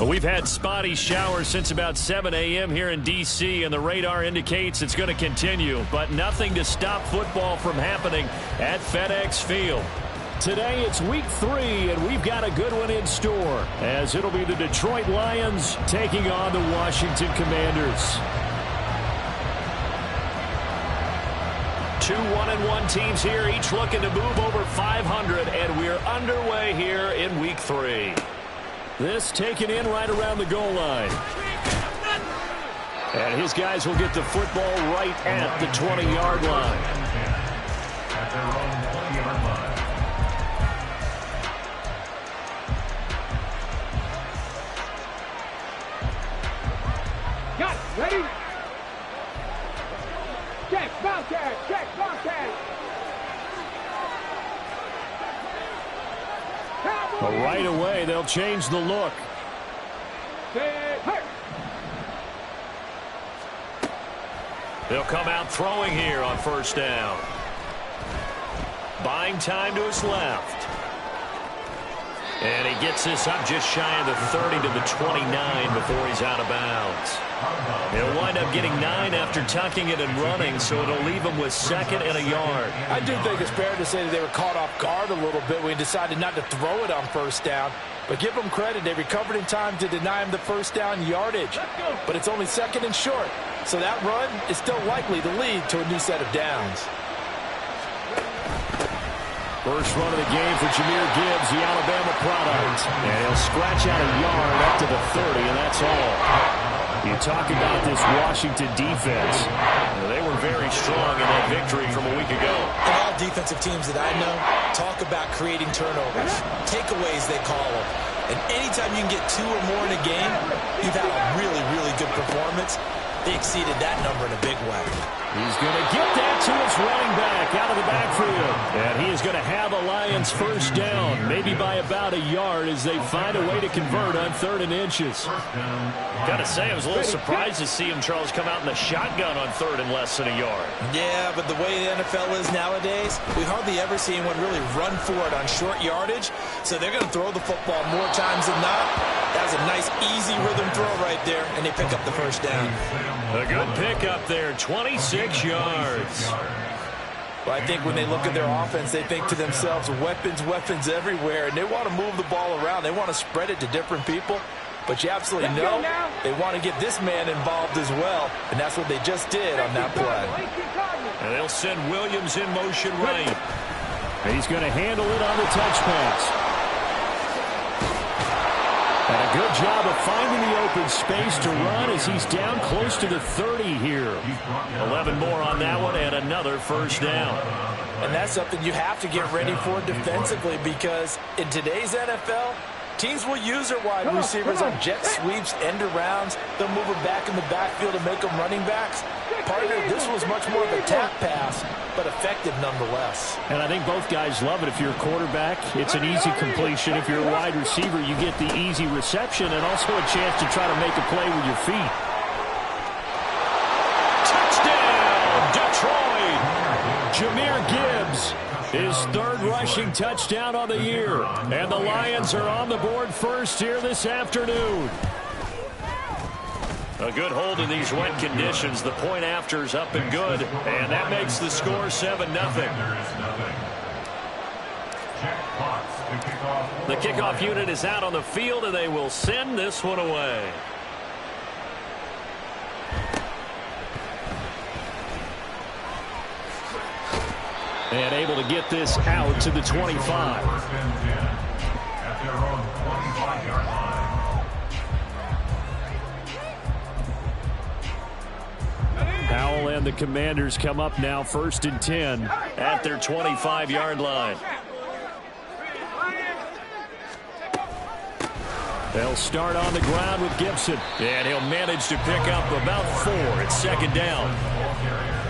We've had spotty showers since about 7 a.m. here in D.C., and the radar indicates it's going to continue, but nothing to stop football from happening at FedEx Field. Today it's week 3, and we've got a good one in store, as it'll be the Detroit Lions taking on the Washington Commanders. 2 1-1 teams here, each looking to move over 500, and we're underway here in week 3. This taken in right around the goal line. And his guys will get the football right at the 20-yard line. Got it. Ready? Check, Bobcat. Check, Bobcat. Right away, they'll change the look. They'll come out throwing here on first down. Buying time to his left. And he gets this up just shy of the 30 to the 29 before he's out of bounds. He'll wind up getting 9 after tucking it and running, so it'll leave him with 2nd and a yard. I do think it's fair to say that they were caught off guard a little bit when he decided not to throw it on first down. But give them credit, they recovered in time to deny him the first down yardage. But it's only 2nd and short, so that run is still likely to lead to a new set of downs. First run of the game for Jahmyr Gibbs, the Alabama product. And he'll scratch out a yard up to the 30, and that's all. You talk about this Washington defense. They were very strong in that victory from a week ago. And all defensive teams that I know talk about creating turnovers. Takeaways, they call them. And anytime you can get 2 or more in a game, you've had a really, really good performance. They exceeded that number in a big way. He's going to get that to his running back out of the backfield. And he is going to have the Lions first down, maybe by about a yard as they find a way to convert on 3rd and inches. Got to say, I was a little surprised to see him, Charles, come out in the shotgun on 3rd and less than a yard. Yeah, but the way the NFL is nowadays, we hardly ever see anyone really run for it on short yardage. So they're going to throw the football more times than not. That was a nice, easy rhythm throw right there, and they pick up the first down. A good pick up there, 26 yards. Well, I think when they look at their offense, they think to themselves, weapons, weapons everywhere, and they want to move the ball around. They want to spread it to different people, but you absolutely know they want to get this man involved as well, and that's what they just did on that play. And they'll send Williams in motion right. And he's going to handle it on the touch pass. And a good job of finding the open space to run as he's down close to the 30 here. 11 more on that one and another first down. And that's something you have to get ready for defensively, because in today's NFL, teams will use their wide receivers on jet sweeps, end arounds. They'll move them back in the backfield and make them running backs. Partner, this was much more of a tap pass, but effective nonetheless. And I think both guys love it. If you're a quarterback, it's an easy completion. If you're a wide receiver, you get the easy reception and also a chance to try to make a play with your feet. Touchdown, Detroit! Jahmyr Gibbs, his 3rd rushing touchdown on the year. And the Lions are on the board first here this afternoon. A good hold in these wet conditions. The point after is up and good. And that makes the score 7-0. The kickoff unit is out on the field, and they will send this one away. And able to get this out to the 25. Powell and the Commanders come up now 1st and 10 at their 25-yard line. They'll start on the ground with Gibson, and he'll manage to pick up about 4. It's 2nd down.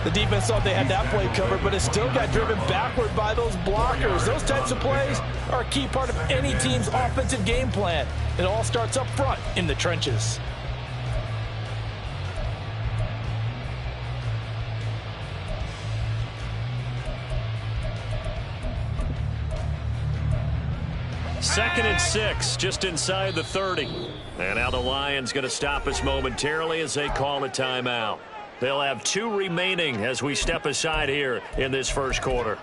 The defense thought they had that play covered, but it still got driven backward by those blockers. Those types of plays are a key part of any team's offensive game plan. It all starts up front in the trenches. 2nd and 6, just inside the 30. And now the Lions going to stop us momentarily as they call a timeout. They'll have 2 remaining as we step aside here in this first quarter.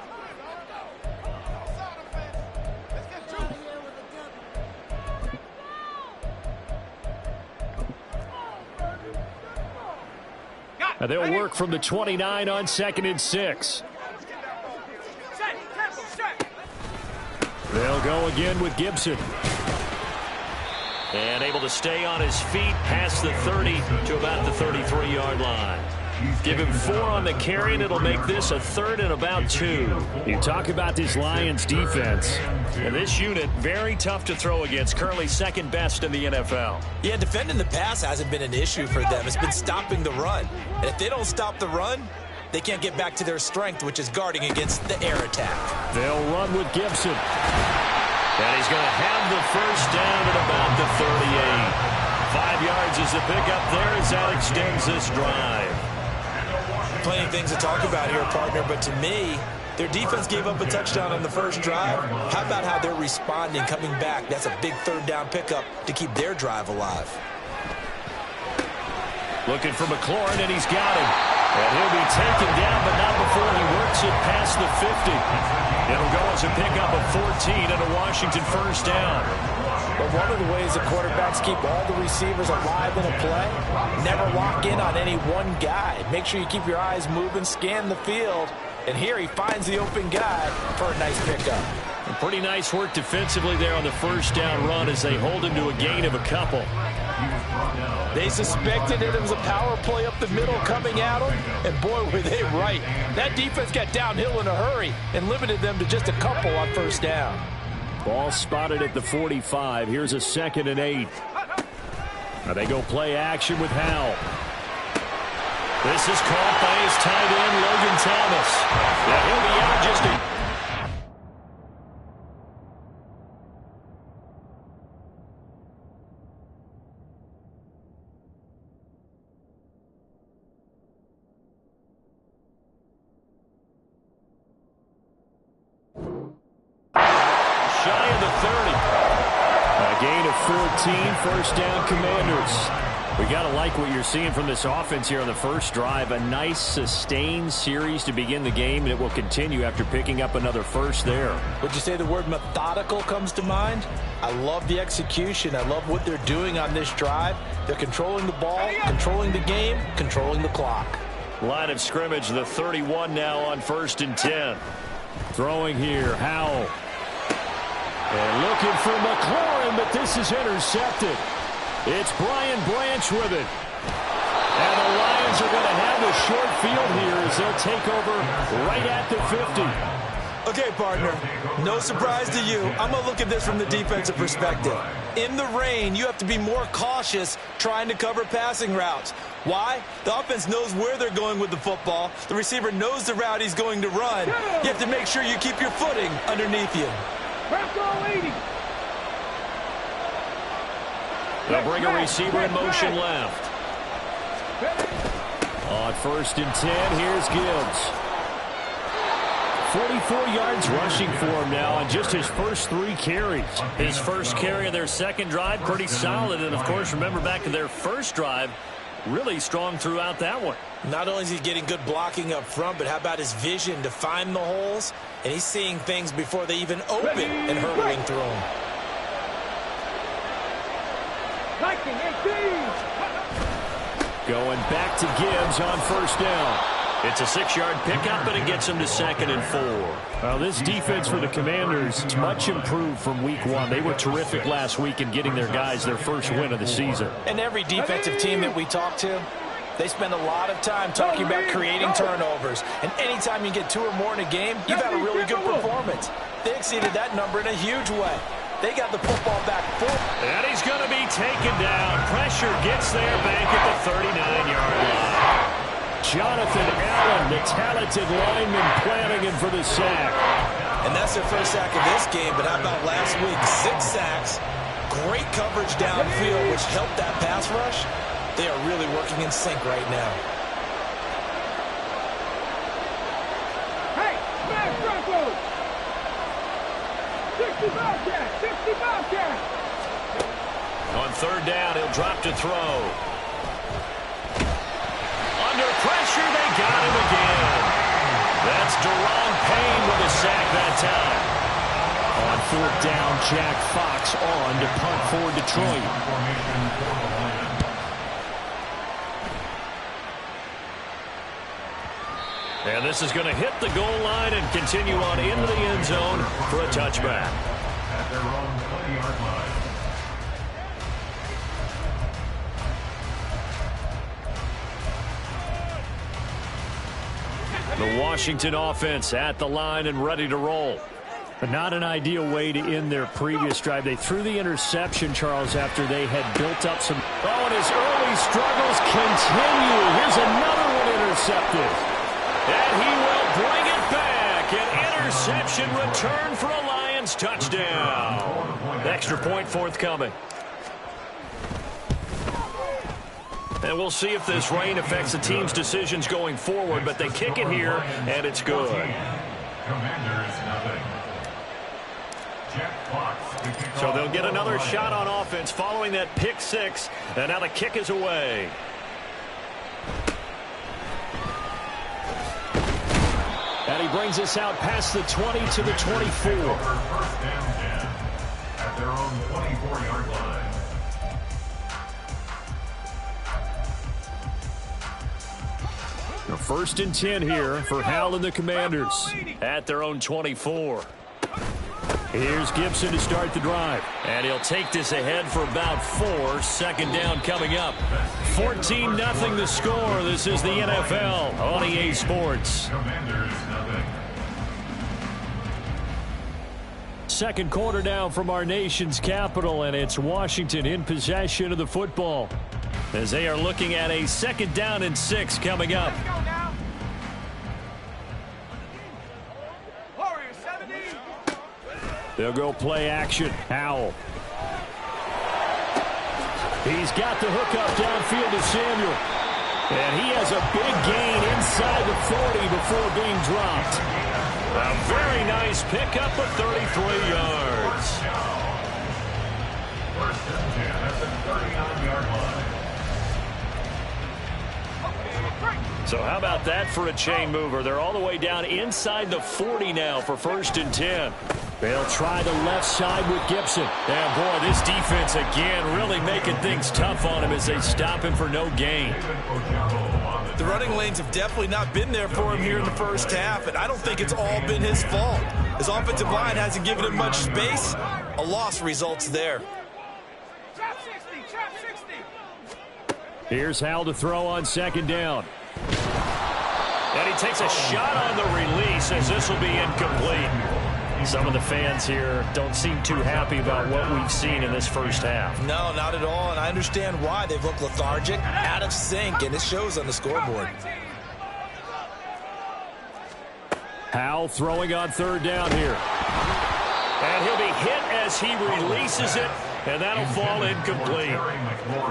And they'll work from the 29 on 2nd and 6. They'll go again with Gibson. And able to stay on his feet past the 30 to about the 33-yard line. Give him 4 on the carry, and it'll make this a 3rd and about 2. You talk about this Lions defense. And this unit, very tough to throw against, currently 2nd best in the NFL. Yeah, defending the pass hasn't been an issue for them. It's been stopping the run. And if they don't stop the run, they can't get back to their strength, which is guarding against the air attack. They'll run with Gibson. And he's going to have the first down at about the 38. 5 yards is the pickup there as that extends this drive. Plenty of things to talk about here, partner, but to me, their defense gave up a touchdown on the first drive. How about how they're responding, coming back? That's a big 3rd down pickup to keep their drive alive. Looking for McLaurin, and he's got him. And he'll be taken down, but not before he works it past the 50. It'll go as a pickup of 14 and a Washington first down. But one of the ways the quarterbacks keep all the receivers alive in a play, never lock in on any one guy. Make sure you keep your eyes moving, scan the field, and here he finds the open guy for a nice pickup. And pretty nice work defensively there on the first down run as they hold him to a gain of a couple. They suspected that it was a power play up the middle coming at them, and boy, were they right. That defense got downhill in a hurry and limited them to just a couple on first down. Ball spotted at the 45. Here's a 2nd and 8. Now they go play action with Howell. This is caught by his tight end, Logan Thomas. Now he'll be out just a... Shy of the 30. A gain of 14, first down Commanders. We got to like what you're seeing from this offense here on the first drive. A nice sustained series to begin the game, and it will continue after picking up another first there. Would you say the word methodical comes to mind? I love the execution. I love what they're doing on this drive. They're controlling the ball, controlling the game, controlling the clock. Line of scrimmage, the 31 now on 1st and 10. Throwing here, Howell. And looking for McLaurin, but this is intercepted. It's Brian Branch with it. And the Lions are going to have a short field here as they'll take over right at the 50. Okay, partner, no surprise to you. I'm going to look at this from the defensive perspective. In the rain, you have to be more cautious trying to cover passing routes. Why? The offense knows where they're going with the football. The receiver knows the route he's going to run. You have to make sure you keep your footing underneath you. They'll bring a receiver in motion left. On 1st and 10, here's Gibbs. 44 yards rushing for him now on just his first 3 carries. His first carry of their second drive, pretty solid. And, of course, remember back to their first drive, really strong throughout that one. Not only is he getting good blocking up front, but how about his vision to find the holes? And he's seeing things before they even open and hurtling through them. Going back to Gibbs on first down. It's a 6-yard pickup, and it gets him to 2nd and 4. Well, this defense for the Commanders is much improved from week 1. They were terrific last week in getting their guys their first win of the season. And every defensive team that we talk to, they spend a lot of time talking about creating turnovers. And anytime you get 2 or more in a game, you've had a really good performance. They exceeded that number in a huge way. They got the football back full. And he's going to be taken down. Pressure gets there back at the 39-yard line. Jonathan Allen, the talented lineman, planning him for the sack. And that's their first sack of this game, but how about last week? 6 sacks, great coverage downfield, which helped that pass rush. They are really working in sync right now. Hey, smash Bronco! 6 On third down, he'll drop to throw. Under pressure, they got him again. That's Deron Payne with a sack that time. On fourth down, Jack Fox on to punt for Detroit. And this is going to hit the goal line and continue on into the end zone for a touchback. At their own 20-yard line. The Washington offense at the line and ready to roll. But not an ideal way to end their previous drive. They threw the interception, Charles, after they had built up some... Oh, and his early struggles continue. Here's another one intercepted. And he will bring it back. An interception return for a Lions touchdown. Extra point forthcoming. And we'll see if this rain affects the team's decisions going forward, but they kick it here, and it's good. Commanders, nothing. Jack Fox. So they'll get another shot on offense following that pick six, and now the kick is away. And he brings us out past the 20 to the 24. First and 10 at their own 24-yard line. First and 10 here for Hal and the Commanders. At their own 24. Here's Gibson to start the drive. And he'll take this ahead for about 4. Second down coming up. 14-0 the score. This is the NFL on EA Sports. Commanders, nothing. Second quarter now from our nation's capital, and it's Washington in possession of the football, as they are looking at a 2nd down and 6 coming up. They'll go play action. Howell. He's got the hook up downfield to Samuel. And he has a big gain inside the 40 before being dropped. A very nice pickup of 33 yards. First and 10 at the 39-yard line. So how about that for a chain mover? They're all the way down inside the 40 now for 1st and 10. They'll try the left side with Gibson. And boy, this defense again really making things tough on him as they stop him for no gain. The running lanes have definitely not been there for him here in the first half, and I don't think it's all been his fault. His offensive line hasn't given him much space. A loss results there. Trap 60, trap 60. Here's Hal to throw on 2nd down. And he takes a shot on the release as this will be incomplete. Some of the fans here don't seem too happy about what we've seen in this first half. No, not at all, and I understand why. They've looked lethargic, out of sync, and it shows on the scoreboard. Hal throwing on 3rd down here. And he'll be hit as he releases it, and that'll fall incomplete.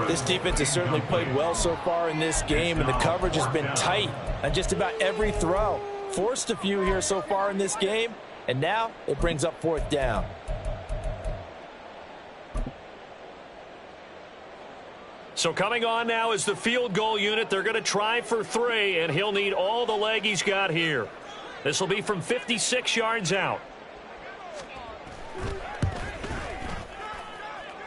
This defense has certainly played well so far in this game, and the coverage has been tight on just about every throw. Forced a few here so far in this game, and now it brings up 4th down. So coming on now is the field goal unit. They're going to try for 3, and he'll need all the leg he's got here. This will be from 56 yards out.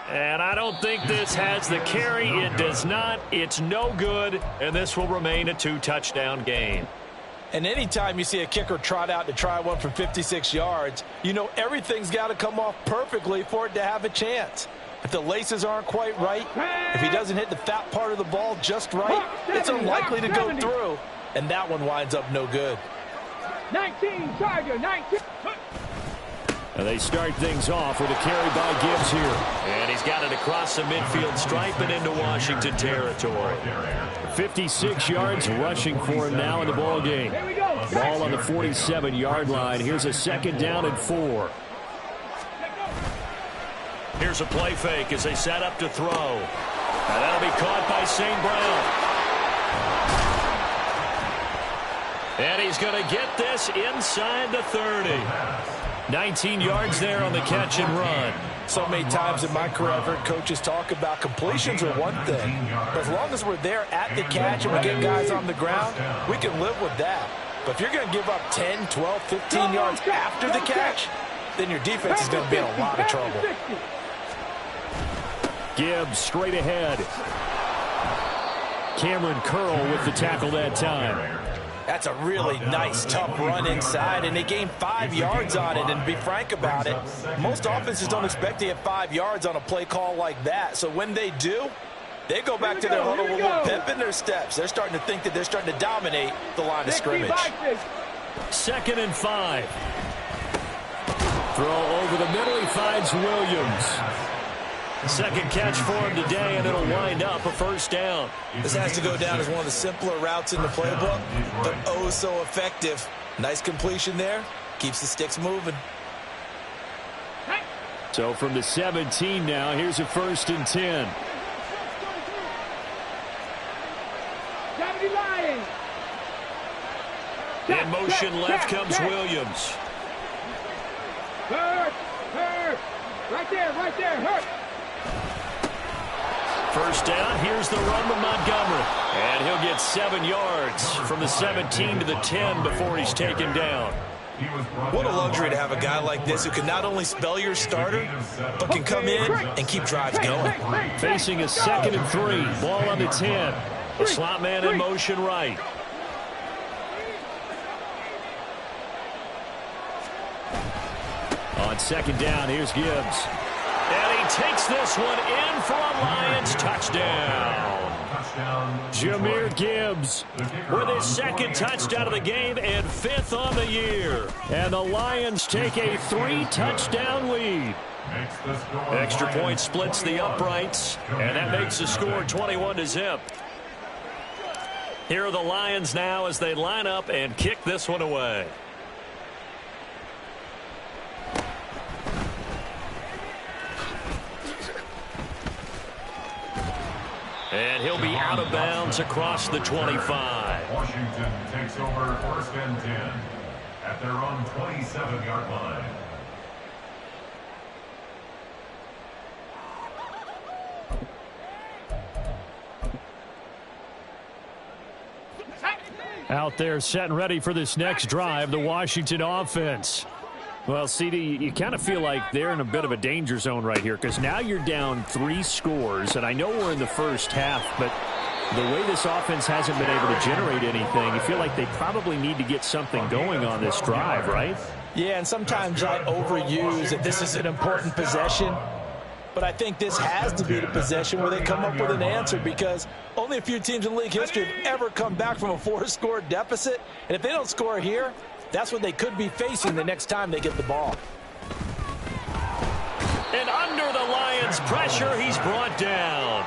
And I don't think this has the carry. It does not. It's no good, and this will remain a 2-touchdown game. And anytime you see a kicker trot out to try one from 56 yards, you know everything's got to come off perfectly for it to have a chance. If the laces aren't quite right, if he doesn't hit the fat part of the ball just right, it's unlikely to go through, and that one winds up no good. 19, Tiger, 19. And they start things off with a carry by Gibbs here. And he's got it across the midfield stripe and into Washington territory. 56 yards rushing for him now in the ball game. Ball on the 47-yard line. Here's a 2nd down and 4. Here's a play fake as they set up to throw. And that'll be caught by St. Brown. And he's going to get this inside the 30. 19 yards there on the catch and run. So many times in my career, I've heard coaches talk about completions are one thing. But as long as we're there at the catch and we get guys on the ground, we can live with that. But if you're going to give up 10, 12, 15 yards after the catch, then your defense is going to be in a lot of trouble. Gibbs straight ahead. Cameron Curl with the tackle that time. That's a really nice, tough run inside, and they gained 5 yards on it. And to be frank about it, most offenses don't expect to get 5 yards on a play call like that. So when they do, they go back to their huddle with a little pep in their steps. They're starting to think that they're starting to dominate the line of scrimmage. 2nd and 5. Throw over the middle. He finds Williams. Second catch for him today, and it'll wind up a first down. This has to go down as one of the simpler routes in the playbook, but oh so effective. Nice completion there. Keeps the sticks moving. So from the 17 now, here's a 1st and 10. In motion left comes Williams. Hurt. Right there, hurt. First down, here's the run to Montgomery. And he'll get 7 yards from the 17 to the 10 before he's taken down. What a luxury to have a guy like this who can not only spell your starter, but can come in and keep drives going. Facing a 2nd and 3. Ball on the 10. The slot man in motion right. On 2nd down, here's Gibbs. And he takes this one in for a Lions touchdown. Jahmyr Gibbs with his 2nd touchdown of the game and 5th on the year. And the Lions take a 3-touchdown lead. Extra point splits the uprights, and that makes the score 21-0. Here are the Lions now as they line up and kick this one away. And he'll be out of bounds across the 25. Washington takes over 1st and 10 at their own 27-yard line. Out there set and ready for this next drive, the Washington offense. Well, CD, you kind of feel like they're in a bit of a danger zone right here because now you're down 3 scores, and I know we're in the first half, but the way this offense hasn't been able to generate anything, you feel like they probably need to get something going on this drive, right? Yeah, and sometimes I overuse that this is an important possession, but I think this has to be the possession where they come up with an answer because only a few teams in league history have ever come back from a 4-score deficit, and if they don't score here, that's what they could be facing the next time they get the ball. And under the Lions' pressure, he's brought down.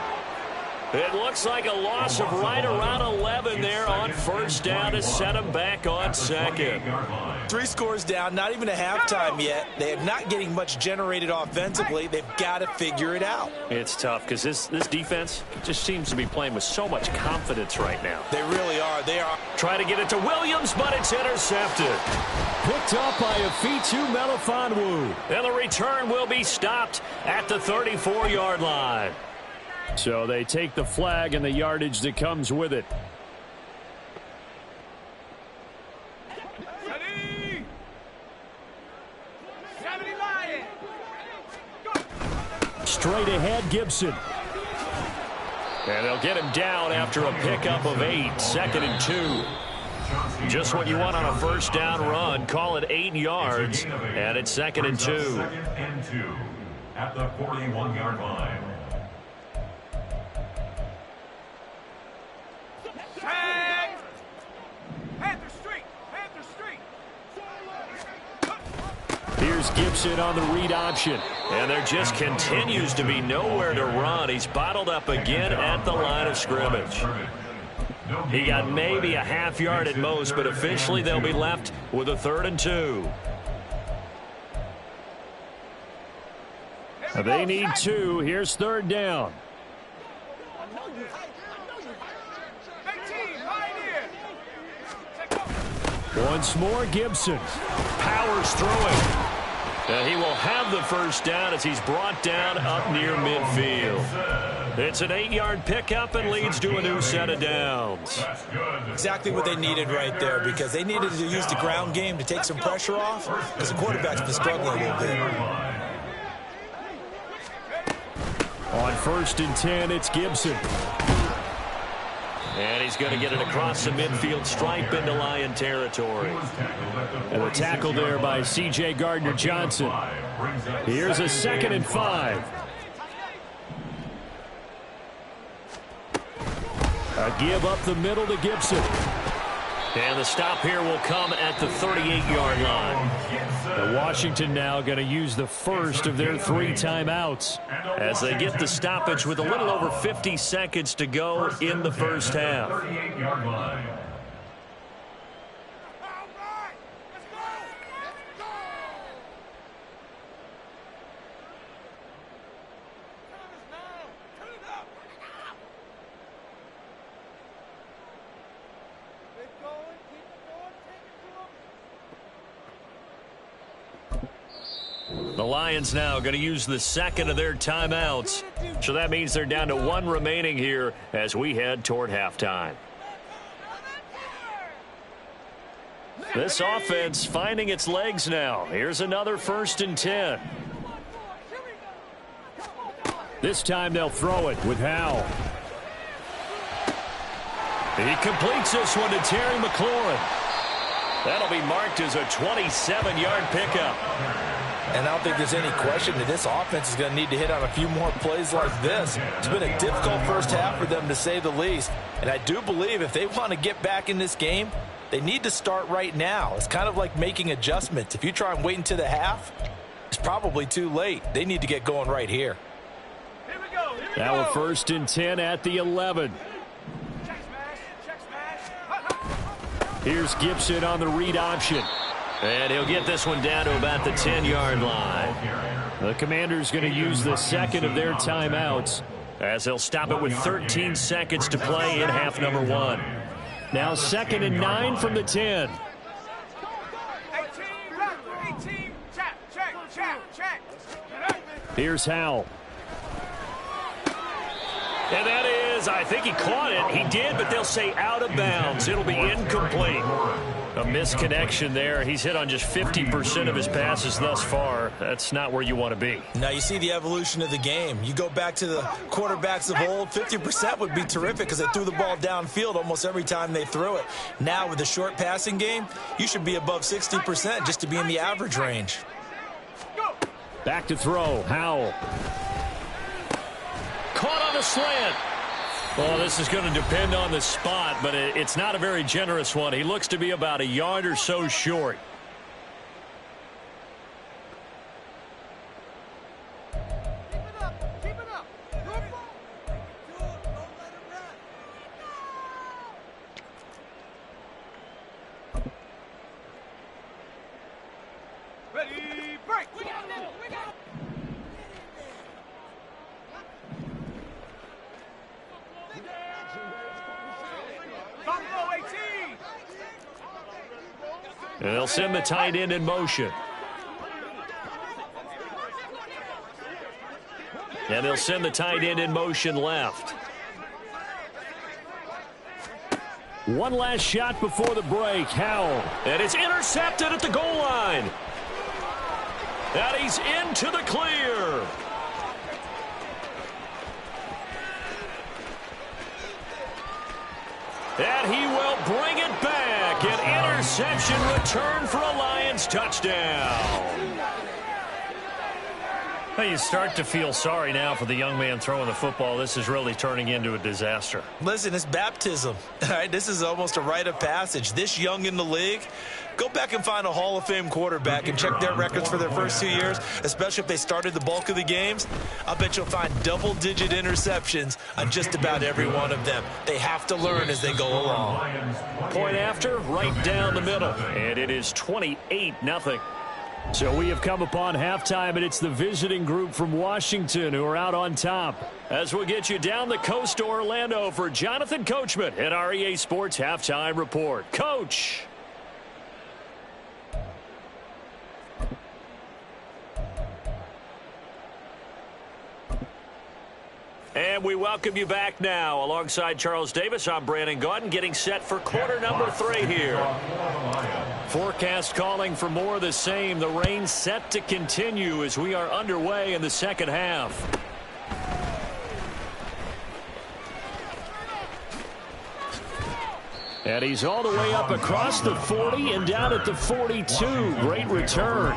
It looks like a loss of right around 11 there on 1st down to set him back on 2nd. 3 scores down, not even a halftime yet. They are not getting much generated offensively. They've got to figure it out. It's tough because this defense just seems to be playing with so much confidence right now. They really are. They are trying to get it to Williams, but it's intercepted. Picked up by Afitu Melifonwu. And the return will be stopped at the 34-yard line. So they take the flag and the yardage that comes with it. Straight ahead, Gibson. And they'll get him down after a pickup of 8. 2nd and 2. Just what you want on a 1st down run. Call it 8 yards. And it's 2nd and 2. 2nd and 2 at the 41-yard line. Here's Gibson on the read option. And there just continues to be nowhere to run. He's bottled up again at the line of scrimmage. He got maybe a half yard at most, but officially they'll be left with a 3rd and 2. They need 2. Here's 3rd down. Once more, Gibson. Powers throwing. He will have the first down as he's brought down up near midfield. It's an 8-yard pickup and leads to a new set of downs. Exactly what they needed right there, because they needed to use the ground game to take some pressure off, because the quarterback's been struggling a little bit. On 1st and 10, it's Gibson. And he's going to get it across the midfield stripe into Lion territory. And a tackle there by C.J. Gardner-Johnson. Here's a 2nd and 5. A give up the middle to Gibson. And the stop here will come at the 38-yard line. And Washington now going to use the first of their 3 timeouts as they get the stoppage with a little over 50 seconds to go in the first half. 38-yard line. The Lions now going to use the 2nd of their timeouts. So that means they're down to 1 remaining here as we head toward halftime. This offense finding its legs now. Here's another 1st and 10. This time they'll throw it with Howell. He completes this one to Terry McLaurin. That'll be marked as a 27-yard pickup. And I don't think there's any question that this offense is going to need to hit on a few more plays like this. It's been a difficult first half for them, to say the least. And I do believe if they want to get back in this game, they need to start right now. It's kind of like making adjustments. If you try and wait until the half, it's probably too late. They need to get going right here. Now a 1st and 10 at the 11. Here's Gibson on the read option. And he'll get this one down to about the 10-yard line. The Commanders going to use the 2nd of their timeouts as they'll stop it with 13 seconds to play in half number 1. Now 2nd and 9 from the 10. Here's Howell. And that is, I think he caught it. He did, but they'll say out of bounds. It'll be incomplete. A misconnection there. He's hit on just 50% of his passes thus far. That's not where you want to be. Now you see the evolution of the game. You go back to the quarterbacks of old, 50% would be terrific because they threw the ball downfield almost every time they threw it. Now with the short passing game, you should be above 60% just to be in the average range. Back to throw, Howell. Caught on a slant. Well, this is going to depend on the spot, but it's not a very generous one. He looks to be about a yard or so short. Keep it up. Ready, break. We got it. And they'll send the tight end in motion. And they'll send the tight end in motion left. One last shot before the break. Howell. And it's intercepted at the goal line. And he's into the clear. And he will bring it back. An interception return for a Lions touchdown. Well, you start to feel sorry now for the young man throwing the football. This is really turning into a disaster. Listen, it's baptism. All right, this is almost a rite of passage. This young in the league, go back and find a Hall of Fame quarterback and check their records for their first 2 years, especially if they started the bulk of the games. I'll bet you'll find double-digit interceptions on just about every one of them. They have to learn as they go along. Point after, right down the middle. And it is 28-0. So we have come upon halftime, and it's the visiting group from Washington who are out on top. As we'll get you down the coast to Orlando for Jonathan Coachman at our EA Sports Halftime Report. Coach. we welcome you back now. Alongside Charles Davis, I'm Brandon Gaudin, getting set for quarter number 3 here. Forecast calling for more of the same. The rain set to continue as we are underway in the second half. And he's all the way up across the 40 and down at the 42. Great return.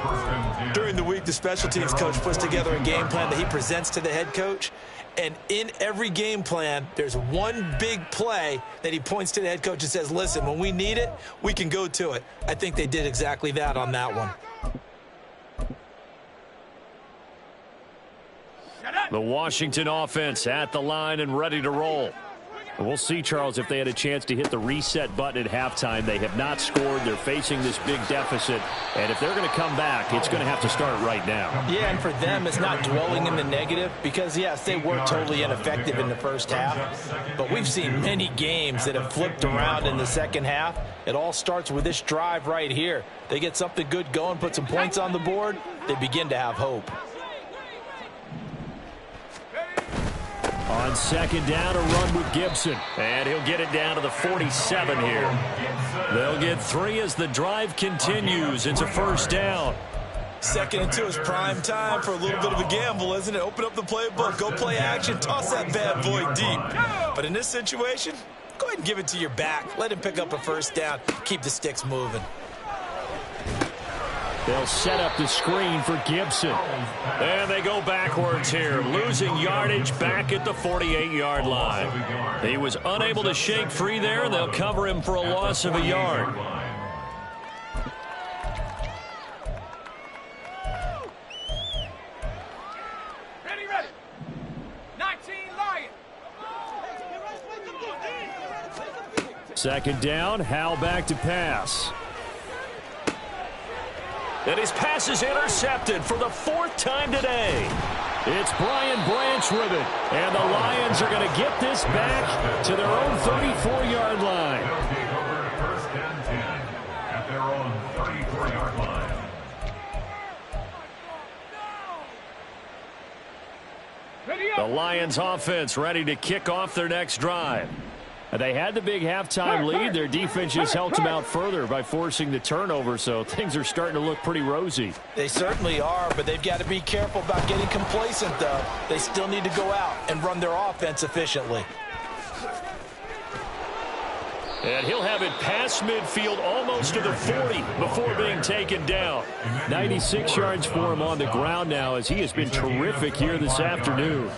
During the week, the special teams coach puts together a game plan that he presents to the head coach. And in every game plan, there's one big play that he points to the head coach and says, listen, when we need it, we can go to it. I think they did exactly that on that one. The Washington offense at the line and ready to roll. We'll see, Charles, if they had a chance to hit the reset button at halftime. They have not scored. They're facing this big deficit. And if they're going to come back, it's going to have to start right now. Yeah, and for them, it's not dwelling in the negative because, yes, they were totally ineffective in the first half. But we've seen many games that have flipped around in the second half. It all starts with this drive right here. They get something good going, put some points on the board, they begin to have hope. On second down, a run with Gibson. And he'll get it down to the 47 here. They'll get 3 as the drive continues. It's a first down. 2nd and 2 is prime time for a little bit of a gamble, isn't it? Open up the playbook, go play action, toss that bad boy deep. But in this situation, go ahead and give it to your back. Let him pick up a first down. Keep the sticks moving. They'll set up the screen for Gibson. And they go backwards here, losing yardage back at the 48-yard line. He was unable to shake free there, and they'll cover him for a loss of a yard. Ready. 19 Lions. Second down, Howell back to pass. And his pass is intercepted for the 4th time today. It's Brian Branch with it. And the Lions are going to get this back to their own 34-yard line. They'll take over to 1st and 10 at their own 34-yard line. The Lions offense ready to kick off their next drive. They had the big halftime lead. Their defense just helped them out further by forcing the turnover, so things are starting to look pretty rosy. They certainly are, but they've got to be careful about getting complacent, though. They still need to go out and run their offense efficiently. And he'll have it past midfield almost to the 40 before being taken down. 96 yards for him on the ground now as he has been terrific here this afternoon.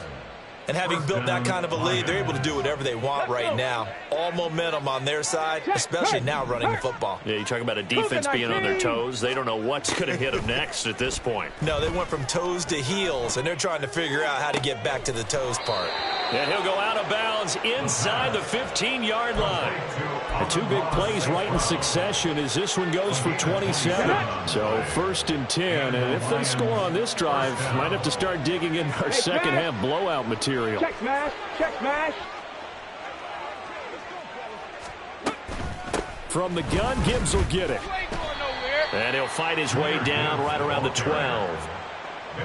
And having built that kind of a lead, they're able to do whatever they want right now. All momentum on their side, especially now running the football. Yeah, you talk about a defense being on their toes. They don't know what's going to hit them next at this point. No, they went from toes to heels, and they're trying to figure out how to get back to the toes part. And he'll go out of bounds inside the 15-yard line. The 2 big plays right in succession as this one goes for 27. So 1st and 10, and if they score on this drive, might have to start digging in our second half blowout material. Check smash. From the gun, Gibbs will get it. And he'll fight his way down right around the 12.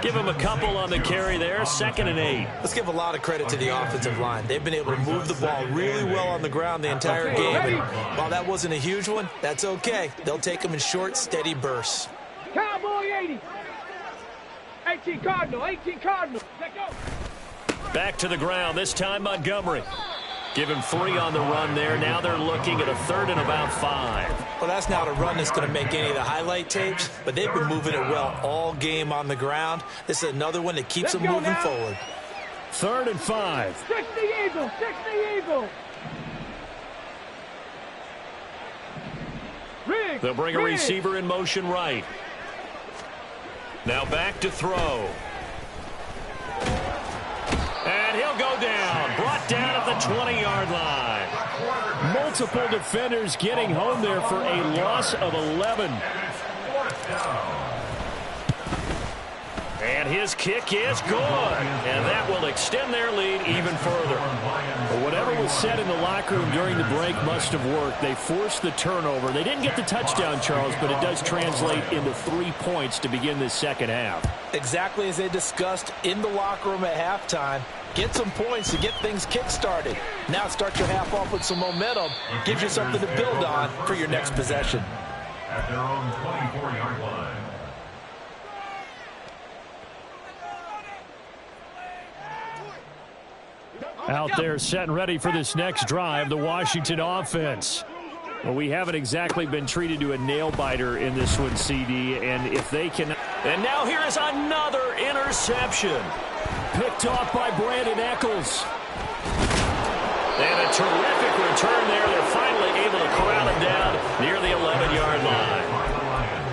Give him a couple on the carry there, 2nd and 8. Let's give a lot of credit to the offensive line. They've been able to move the ball really well on the ground the entire game. And while that wasn't a huge one, that's okay. They'll take them in short, steady bursts. Cowboy 80. 18 Cardinal. Let go. Back to the ground, this time Montgomery. Give him 3 on the run there. Now they're looking at a 3rd and about 5. Well, that's not a run that's going to make any of the highlight tapes, but they've been moving it well all game on the ground. This is another one that keeps them moving forward. 3rd and 5. 60 Eagle. They'll bring a receiver in motion right. Now back to throw. And he'll go down. Brought down at the 20-yard line. Multiple defenders getting home there for a loss of 11. And his kick is good. And that will extend their lead even further. But whatever was said in the locker room during the break must have worked. They forced the turnover. They didn't get the touchdown, Charles, but it does translate into 3 points to begin this second half. Exactly as they discussed in the locker room at halftime. Get some points to get things kick-started. Now start your half off with some momentum. Gives you something to build on for your next possession. At their own 24-yard line. Out there set and ready for this next drive, the Washington offense. Well, we haven't exactly been treated to a nail-biter in this one, CD, and if they can... And now here is another interception. Picked off by Brandon Eccles. And a terrific return there. They're finally able to corral him down near the 11-yard line.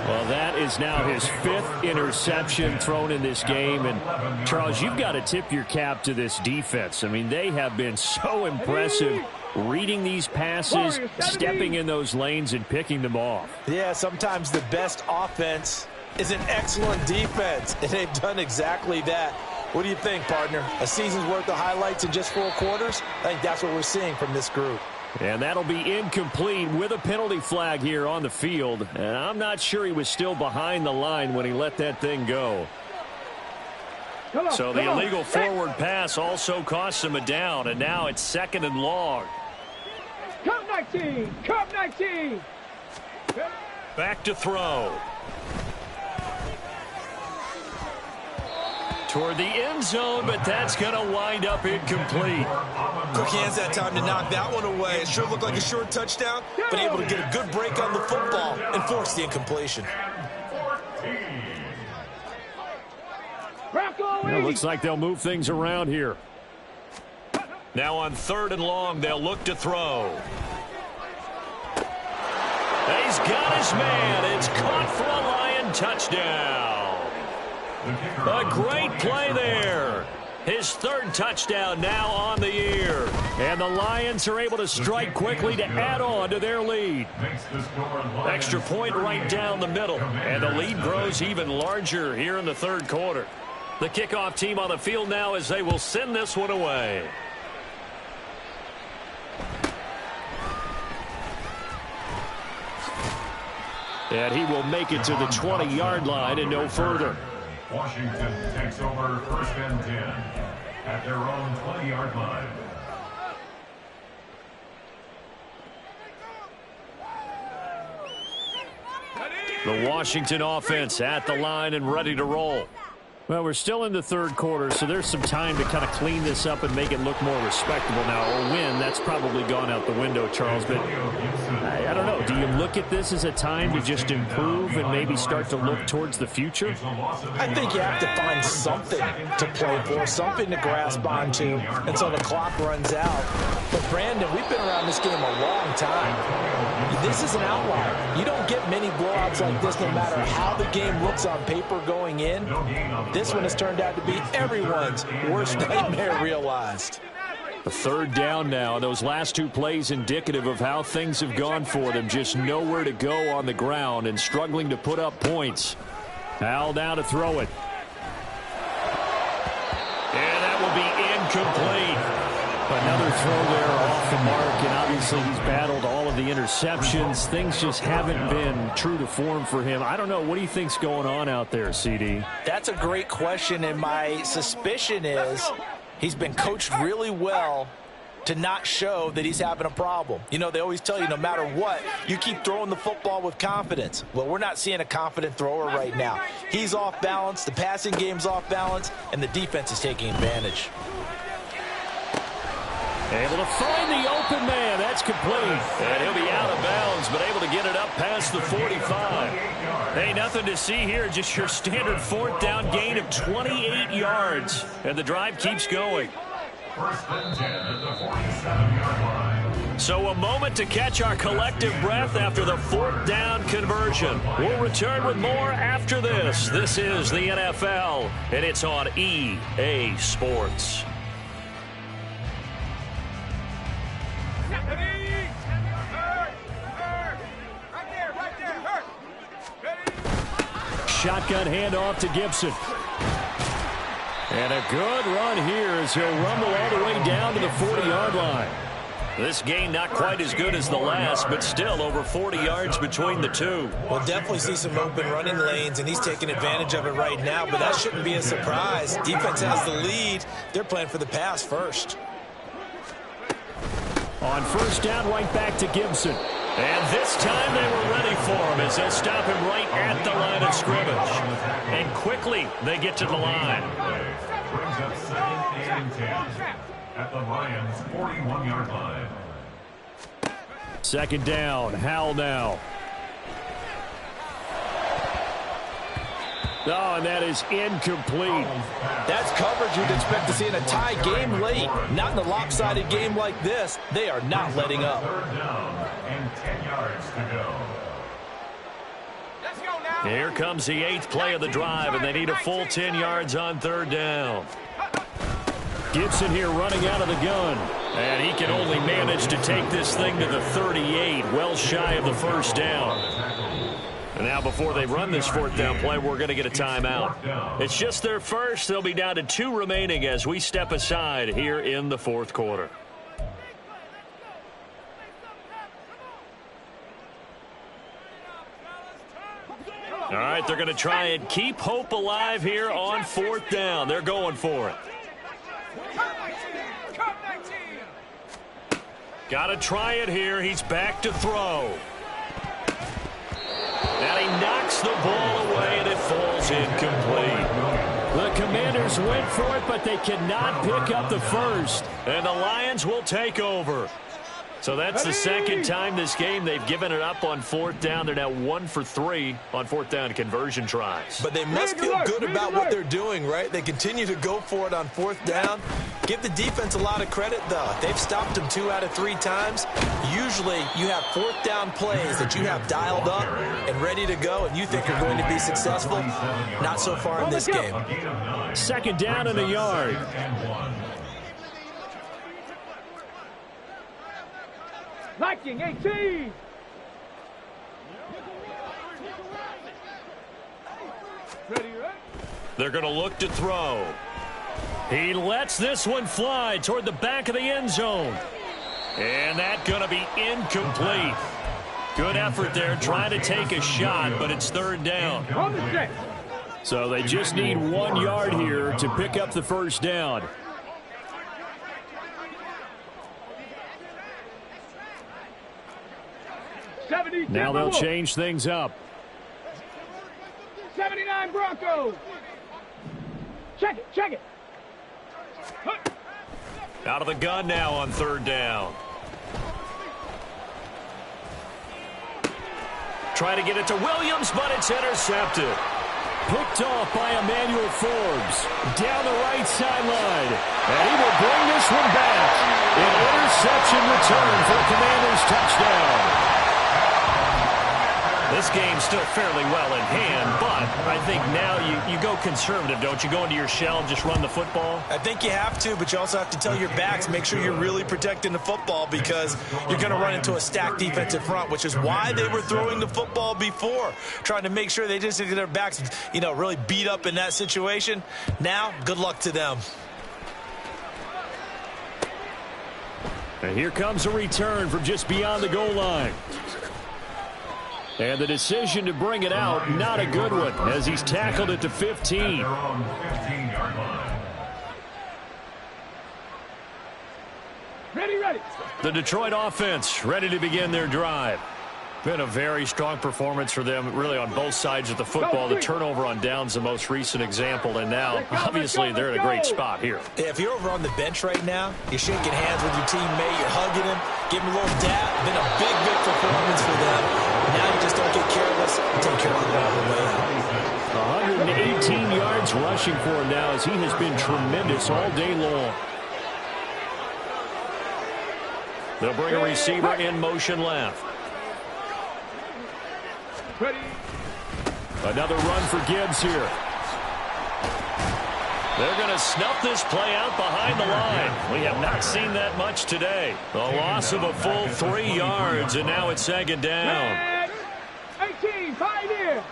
Well, that is now his 5th interception thrown in this game. And, Charles, you've got to tip your cap to this defense. I mean, they have been so impressive reading these passes, stepping in those lanes, and picking them off. Yeah, sometimes the best offense is an excellent defense, and they've done exactly that. What do you think, partner? A season's worth of highlights in just 4 quarters? I think that's what we're seeing from this group. And that'll be incomplete with a penalty flag here on the field. And I'm not sure he was still behind the line when he let that thing go. So the illegal forward pass also cost him a down, and now it's 2nd and long. Come 19! Come 19! Back to throw. Toward the end zone, but that's going to wind up incomplete. Quick hands that time to knock that one away. It sure looked like a short touchdown, but able to get a good break on the football and force the incompletion. It looks like they'll move things around here. Now on 3rd and long, they'll look to throw. He's got his man. It's caught for a Lion touchdown. A great play there. His 3rd touchdown now on the year. And the Lions are able to strike quickly to add on to their lead. Extra point right down the middle. And the lead grows even larger here in the 3rd quarter. The kickoff team on the field now as they will send this one away. And he will make it to the 20-yard line and no further. Washington takes over 1st and 10 at their own 20-yard line. The Washington offense at the line and ready to roll. Well, we're still in the 3rd quarter, so there's some time to kind of clean this up and make it look more respectable now. Or win, that's probably gone out the window, Charles. But I don't know. Do you look at this as a time to just improve and maybe start to look towards the future? I think you have to find something to play for, something to grasp onto until the clock runs out. But, Brandon, we've been around this game a long time. This is an outlier. You don't get many blowouts like this no matter how the game looks on paper going in. This one has turned out to be everyone's worst nightmare realized. The 3rd down now. Those last 2 plays indicative of how things have gone for them. Just nowhere to go on the ground and struggling to put up points. Al now to throw it. And that will be incomplete. Another throw there off the mark, and obviously he's battled all of the interceptions. Things just haven't been true to form for him. I don't know. What do you think's going on out there, CD? That's a great question, and my suspicion is he's been coached really well to not show that he's having a problem. You know, they always tell you no matter what, you keep throwing the football with confidence. Well, we're not seeing a confident thrower right now. He's off balance, the passing game's off balance, and the defense is taking advantage. Able to find the open man. That's complete. And he'll be out of bounds, but able to get it up past the 45. Hey, nothing to see here. Just your standard 4th down gain of 28 yards. And the drive keeps going. 1st and 10 at the 47-yard line. So a moment to catch our collective breath after the 4th down conversion. We'll return with more after this. This is the NFL, and it's on EA Sports. Shotgun handoff to Gibson. And a good run here as he'll rumble all the way down to the 40-yard line. This gain not quite as good as the last, but still over 40 yards between the two. We'll definitely see some open running lanes, and he's taking advantage of it right now, but that shouldn't be a surprise. Defense has the lead. They're playing for the pass first. On first down, right back to Gibson. And this time they were ready for him as they'll stop him right at the line of scrimmage. And quickly they get to the line. Brings up 2nd and 10 at the Lions' 41-yard line. Second down, Howell now. Oh, and that is incomplete. That's coverage you'd expect to see in a tie game late. Not in a lopsided game like this. They are not letting up. 3rd down and 10 yards to go. Here comes the 8th play of the drive, and they need a full 10 yards on 3rd down. Gibson here running out of the gun. And he can only manage to take this thing to the 38, well shy of the first down. And now before they run this 4th down play, we're going to get a timeout. It's just their first. They'll be down to 2 remaining as we step aside here in the 4th quarter. All right, they're going to try and keep hope alive here on 4th down. They're going for it. Got to try it here. He's back to throw. And he knocks the ball away, and it falls incomplete. The Commanders went for it, but they cannot pick up the first. And the Lions will take over. So that's the second time this game they've given it up on 4th down. They're now 1 for 3 on 4th down conversion tries. But they must feel good about what they're doing, right? They continue to go for it on 4th down. Give the defense a lot of credit, though. They've stopped them 2 out of 3 times. Usually you have 4th down plays that you have dialed up and ready to go, and you think are going to be successful. Not so far in this game. Second down and a yard. Liking 18. They're going to look to throw. He lets this one fly toward the back of the end zone. And that's going to be incomplete. Good effort there trying to take a shot, but it's 3rd down. So they just need 1 yard here to pick up the first down. Now they'll change things up. 79 Broncos. Check it, check it. Out of the gun now on 3rd down. Try to get it to Williams, but it's intercepted. Picked off by Emmanuel Forbes. Down the right sideline. And he will bring this one back. An interception return for a Commanders touchdown. This game's still fairly well in hand, but I think now you go conservative, don't you? Go into your shell, just run the football? I think you have to, but you also have to tell your backs, make sure you're really protecting the football because you're going to run into a stacked defensive front, which is why they were throwing the football before, trying to make sure they just get their backs, really beat up in that situation. Now, good luck to them. And here comes a return from just beyond the goal line. And the decision to bring it out, not a good one, as he's tackled it to 15. Ready. The Detroit offense ready to begin their drive. Been a very strong performance for them, really on both sides of the football. The turnover on downs, the most recent example, and now, obviously, they're in a great spot here. Yeah, if you're over on the bench right now, you're shaking hands with your teammate, you're hugging him, giving him a little dap. Been a big performance for them. Now you just don't get careless and take care of the ball on the way out. 118 yards rushing for him now as he has been tremendous all day long. They'll bring a receiver in motion left. Ready. Another run for Gibbs here. They're going to snuff this play out behind the line. We have not seen that much today. The loss of a full 3 yards, and now it's 2nd down. 18, 5 here.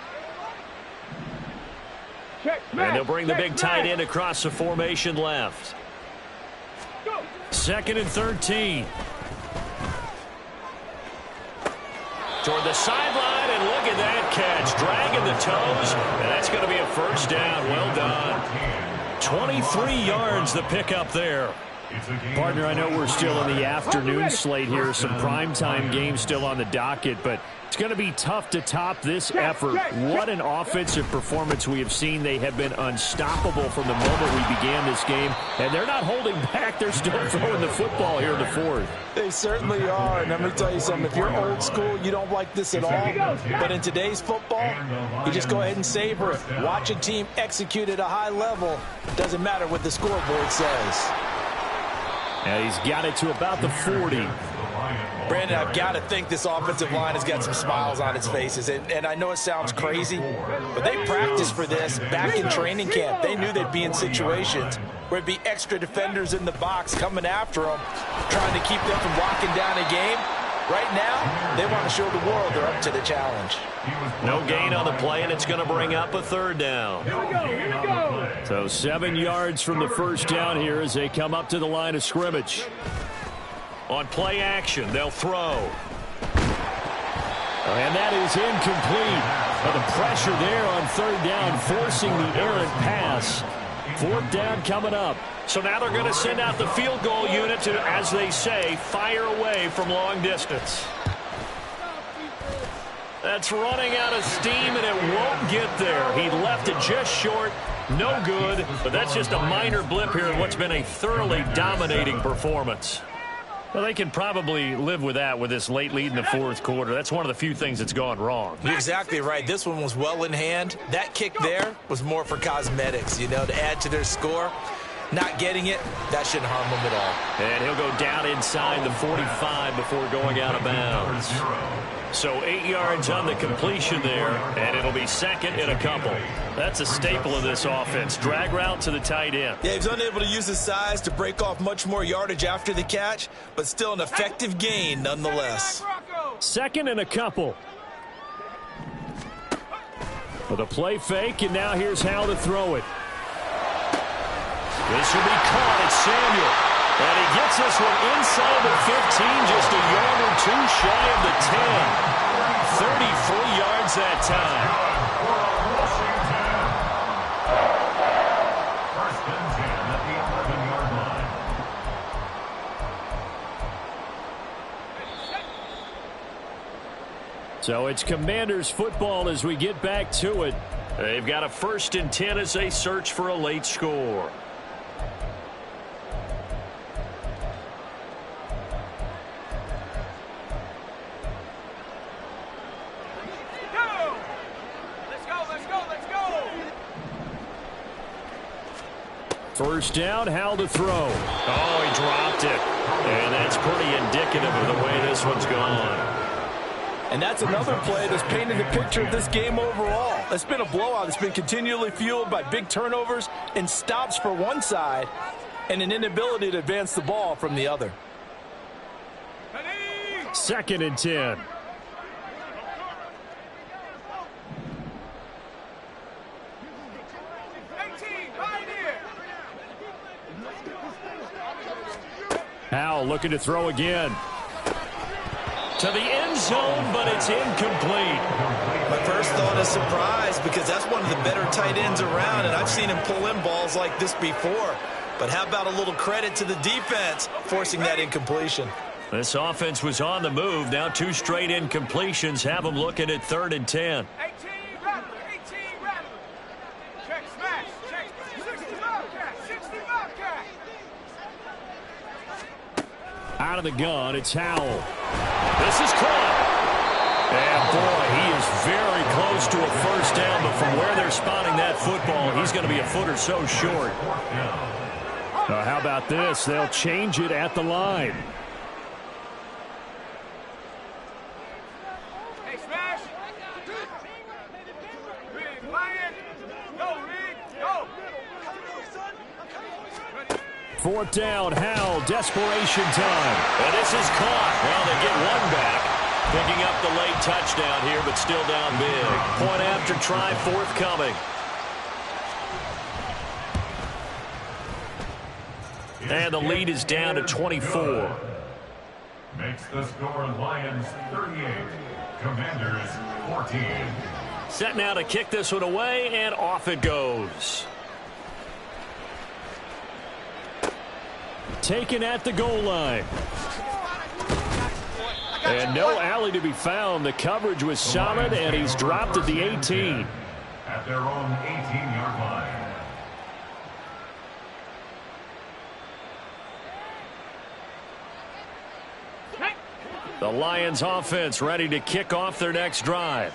And they'll bring the big tight end across the formation left. 2nd and 13. Toward the sideline, and look at that catch. Dragging the toes, and that's going to be a first down. Well done. 23 yards the pickup there. Partner, I know we're still in the afternoon slate here. Some primetime games still on the docket, but it's going to be tough to top this effort. What an offensive performance we have seen. They have been unstoppable from the moment we began this game, and they're not holding back. They're still throwing the football here in the fourth. They certainly are. And let me tell you something. If you're old school, you don't like this at all. But in today's football, you just go ahead and savor it. Watch a team execute at a high level. Doesn't matter what the scoreboard says. And he's got it to about the 40. Brandon, I've got to think this offensive line has got some smiles on its faces. And I know it sounds crazy, but they practiced for this back in training camp. They knew they'd be in situations where there'd be extra defenders in the box coming after them, trying to keep them from locking down a game. Right now, they want to show the world they're up to the challenge. No gain on the play, and it's going to bring up a 3rd down. Here we go. So 7 yards from the first down here as they come up to the line of scrimmage. On play action, they'll throw. And that is incomplete. But the pressure there on 3rd down, forcing the errant pass. 4th down coming up. So now they're going to send out the field goal unit to, as they say, fire away from long distance. That's running out of steam, and it won't get there. He left it just short. No good, but that's just a minor blip here in what's been a thoroughly dominating performance. Well, they can probably live with that with this late lead in the 4th quarter. That's one of the few things that's gone wrong. You're exactly right. This one was well in hand. That kick there was more for cosmetics, you know, to add to their score. Not getting it, that shouldn't harm them at all. And he'll go down inside the 45 before going out of bounds. So 8 yards on the completion there, and it'll be 2nd and a couple. That's a staple of this offense. Drag route to the tight end. Yeah, he's unable to use his size to break off much more yardage after the catch, but still an effective gain nonetheless. 2nd and a couple. With a play fake, and now here's how to throw it. This will be caught. It's Samuel. And he gets this one inside the 15, just a yard or two shy of the 10. 33 yards that time. First and 10 at the 11-yard line. So it's Commanders football as we get back to it. They've got a 1st and 10 as they search for a late score. First down, how to throw. Oh, he dropped it. And that's pretty indicative of the way this one's gone. And that's another play that's painted the picture of this game overall. It's been a blowout. It's been continually fueled by big turnovers and stops for one side and an inability to advance the ball from the other. 2nd and 10. Howell looking to throw again. To the end zone, but it's incomplete. My first thought is surprise because that's one of the better tight ends around, and I've seen him pull in balls like this before. But how about a little credit to the defense forcing that incompletion? This offense was on the move. Now 2 straight incompletions have them looking at 3rd and 10. 18 Rattler. Check, smash, check. 65 cat. Out of the gun, it's Howell. This is caught. And boy, he is very close to a first down, but from where they're spotting that football, he's going to be a foot or so short. How about this? They'll change it at the line. Hey, smash. Rig, Lion. Go, Rig. Go. 4th down, Howell, desperation time. And this is caught. Well, they get one back. Picking up the late touchdown here, but still down big. Point after try forthcoming. And the lead is down to 24. Makes the score Lions 38, Commanders 14. Set now to kick this one away, and off it goes. Taken at the goal line. And no alley to be found. The coverage was solid, and he's dropped at the 18. At their own 18-yard line. The Lions offense ready to kick off their next drive.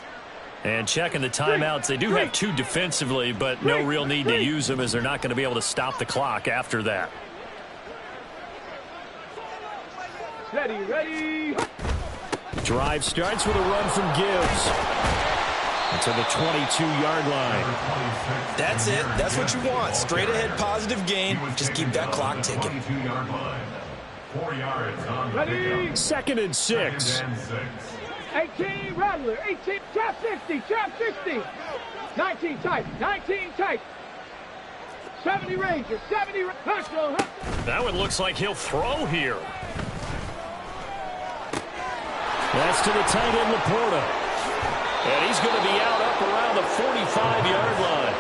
And checking the timeouts. They do have 2 defensively, but no real need to use them as they're not going to be able to stop the clock after that. Steady, ready. Drive starts with a run from Gibbs to the 22-yard line. That's it. That's what you want. Straight ahead positive gain. Just keep that clock ticking. 22-yard line. 4 yards on the Ready. pickup. 2nd and 6. Second and 6. 18, Rattler. 18, trap 60, trap 60. 19 tight, 19 tight. 70 Ranger, 70 Ranger. That one looks like he'll throw here. That's to the tight end, Laporta. And he's going to be out up around the 45-yard line.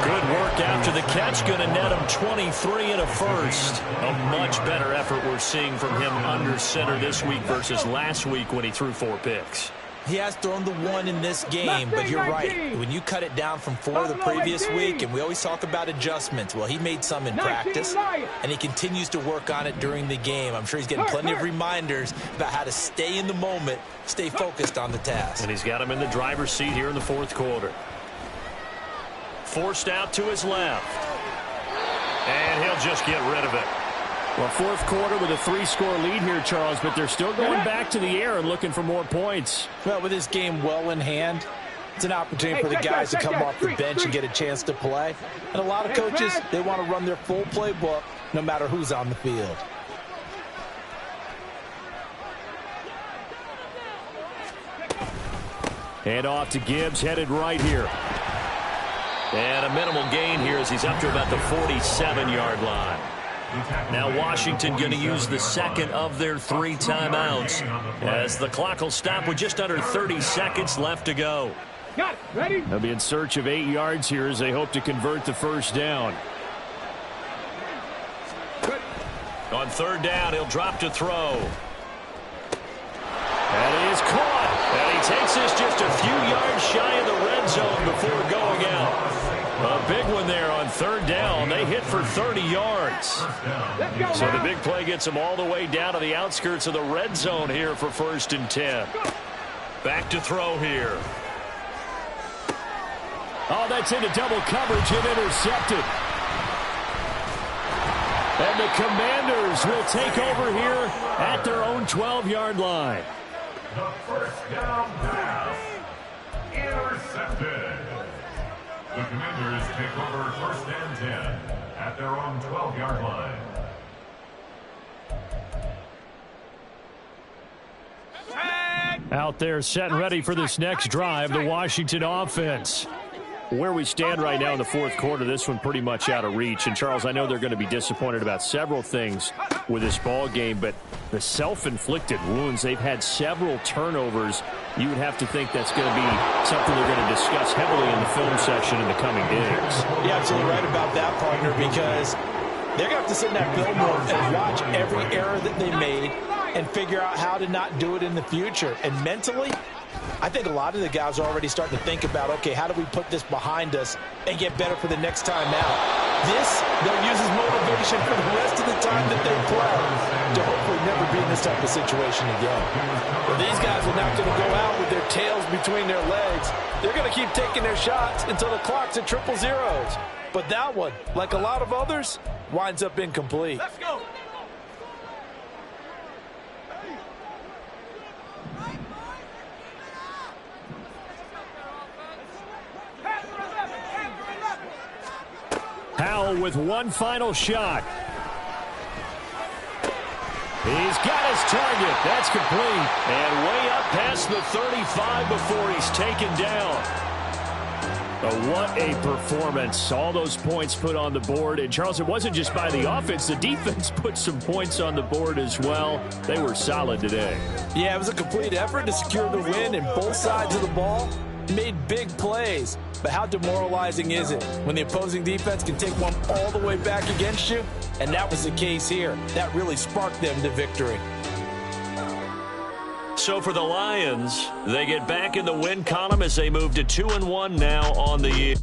Good work after the catch. Going to net him 23 and a first. A much better effort we're seeing from him under center this week versus last week when he threw 4 picks. He has thrown the 1 in this game, but you're right. When you cut it down from 4 the previous week, and we always talk about adjustments, well, he made some in practice, and he continues to work on it during the game. I'm sure he's getting plenty of reminders about how to stay in the moment, stay focused on the task. And he's got him in the driver's seat here in the 4th quarter. Forced out to his left. And he'll just get rid of it. Well, 4th quarter with a 3-score lead here, Charles, but they're still going back to the air and looking for more points. Well, with this game well in hand, it's an opportunity for the guys to come off the bench and get a chance to play. And a lot of coaches, they want to run their full playbook no matter who's on the field. Hand off to Gibbs, headed right here. And a minimal gain here as he's up to about the 47-yard line. Now Washington going to use the second of their 3 timeouts as the clock will stop with just under 30 seconds left to go. Got it. Ready? They'll be in search of 8 yards here as they hope to convert the first down. On 3rd down, he'll drop to throw. And he is caught. And he takes this just a few yards shy of the red zone before going out. A big one there on 3rd down. They hit for 30 yards. So the big play gets them all the way down to the outskirts of the red zone here for 1st and 10. Back to throw here. Oh, that's into double coverage and intercepted. And the Commanders will take over here at their own 12-yard line. The first down pass. Intercepted. The Commanders take over 1st and 10 at their own 12-yard line. Out there set and ready for this next drive, the Washington offense. Where we stand right now in the 4th quarter, this one pretty much out of reach. And, Charles, I know they're going to be disappointed about several things with this ball game, but the self-inflicted wounds, they've had several turnovers. You would have to think that's going to be something they're going to discuss heavily in the film session in the coming days. You're absolutely right about that, partner, because they're going to have to sit in that film room and watch every error that they made and figure out how to not do it in the future. And mentally, I think a lot of the guys are already starting to think about, okay, how do we put this behind us and get better for the next time out? This, they'll use as motivation for the rest of the time that they play to hopefully never be in this type of situation again. But these guys are not going to go out with their tails between their legs. They're going to keep taking their shots until the clock's at 000. But that one, like a lot of others, winds up incomplete. Let's go. Howell with one final shot. He's got his target. That's complete. And way up past the 35 before he's taken down. What a performance. All those points put on the board. And, Charles, it wasn't just by the offense. The defense put some points on the board as well. They were solid today. Yeah, it was a complete effort to secure the win, and both sides of the ball made big plays. But how demoralizing is it when the opposing defense can take one all the way back against you? And that was the case here. That really sparked them to victory. So for the Lions, they get back in the win column as they move to 2-1 now on the year.